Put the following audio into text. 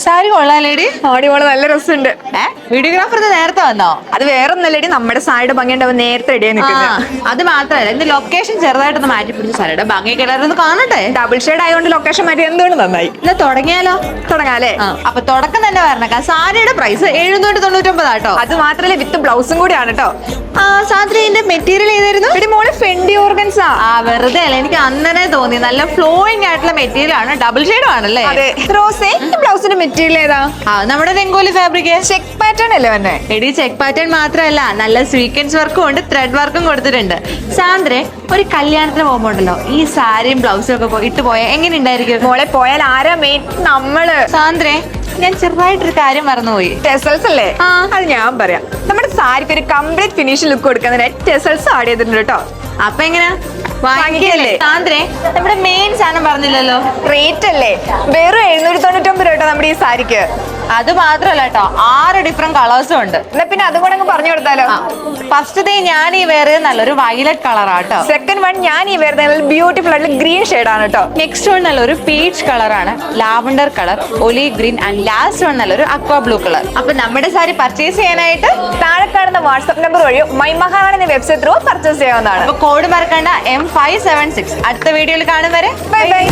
സാരി കൊള്ളാലേടി. ഓടിവോള് നല്ല രസമുണ്ട്. വീഡിയോഗ്രാഫർ നേരത്തെ വന്നോ? അത് വേറെ ഒന്നല്ലേടി, നമ്മുടെ സാരിയുടെ ഭംഗിയുണ്ടാവും നേരത്തെ റെഡിയായി നിൽക്കുന്നത്. അത് മാത്രല്ല ഇന്ന് ലൊക്കേഷൻ ചെറുതായിട്ടൊന്ന് മാറ്റി പിടിച്ച സാരിയുടെ ഭംഗി കിടന്ന് കാണട്ടെ. ഡബിൾ ഷെയ്ഡ് ആയതുകൊണ്ട് ലൊക്കേഷൻ മാറ്റി എന്തുകൊണ്ട് നന്നായി. ഇന്ന് തുടങ്ങിയാലോ? തുടങ്ങാല്ലേ? അപ്പൊ തുടക്കം തന്നെ പറഞ്ഞേക്കാം. സാരിയുടെ പ്രൈസ് 799 ആട്ടോ. അത് മാത്രല്ല വിത്ത് ബ്ലൗസും കൂടിയാണ് കേട്ടോ. സാന്ദ്രന്റെ മെറ്റീരിയൽ ഏതായിരുന്നു? എടി മോളെ ഫെൻഡി ഓർഗൻസാ. വെറുതെ അല്ല, എനിക്ക് അന്നേ തോന്നി നല്ല ഫ്ലോയിങ് ആയിട്ടുള്ള മെറ്റീരിയൽ ആണ്. ഡബിൾ ഷെയ്ഡും ആണല്ലേ? റോസേ, ബ്ലൗസിന്റെ മെറ്റീരിയൽ ഏതാ? നമ്മുടെ രംഗോലി ഫാബ്രിക്. ചെക്ക് പാറ്റേൺ അല്ലേ വന്നെ? എടി ചെക്ക് പാറ്റേൺ മാത്രമല്ല, നല്ല സ്വീക്വൻസ് വർക്കും ഉണ്ട്, ത്രെഡ് വർക്കും കൊടുത്തിട്ടുണ്ട്. സാന്ദ്രെ, ഒരു കല്യാണത്തിന് പോകുമ്പോണ്ടല്ലോ ഈ സാരിയും ബ്ലൗസും ഒക്കെ ഇട്ട് പോയാൽ എങ്ങനെ ഉണ്ടായിരിക്കും? മോളെ പോയാൽ ആരാ മെയിൻ? നമ്മള്. സാന്ദ്രെ, ഞാൻ ചെറുതായിട്ടൊരു കാര്യം മറന്നുപോയി. ടെസൽസ് അല്ലേ? അത് ഞാൻ പറയാം. നമ്മുടെ സാരിക്ക് ഒരു കംപ്ലീറ്റ് ഫിനിഷ് ലുക്ക് കൊടുക്കുന്നതിന് ടെസൽസ് ആഡ് ചെയ്തിട്ടുണ്ട് കേട്ടോ. അപ്പൊ എങ്ങനെയാ വാങ്ങിക്കല്ലേ? സാന്ദ്രെ, നമ്മുടെ മെയിൻ സാധനം പറഞ്ഞില്ലല്ലോ. റേറ്റ് അല്ലേ? വെറും 799 കേട്ടോ നമ്മുടെ ഈ സാരിക്ക്. അത് മാത്രല്ല കേട്ടോ, 6 ഡിഫറെന്റ് കളേഴ്സും ഉണ്ട്. എന്നാ പിന്നെ അതും കൂടെ അങ്ങ് പറഞ്ഞു കൊടുത്താലോ? ഫസ്റ്റ് ഞാൻ ഈ വേറെ നല്ലൊരു വയലറ്റ് കളറാട്ടോ. സെക്കൻഡ് വൺ ഞാൻ ഈ വേറെ ബ്യൂട്ടിഫുൾ ആയിട്ടുള്ള ഗ്രീൻ ഷെയ്ഡ് ആണ് കേട്ടോ. നെക്സ്റ്റ് വൺ നല്ലൊരു പീച്ച് കളറാണ്, lavender colour, olive green and last one നല്ലൊരു അക്വാ ബ്ലൂ കളർ. അപ്പൊ നമ്മുടെ സാരി പർച്ചേസ് ചെയ്യാനായിട്ട് താഴെ കാണുന്ന വാട്സ്ആപ്പ് നമ്പർ വഴിയോ മൈ മഹാറാണി എന്ന വെബ്സൈറ്റ് ത്രൂ പർച്ചേസ് ചെയ്യാവുന്നതാണ്. അപ്പൊ കോഡ് മറക്കണ്ട M576. അടുത്ത വീഡിയോയിൽ കാണും വരെ ബൈ ബൈ.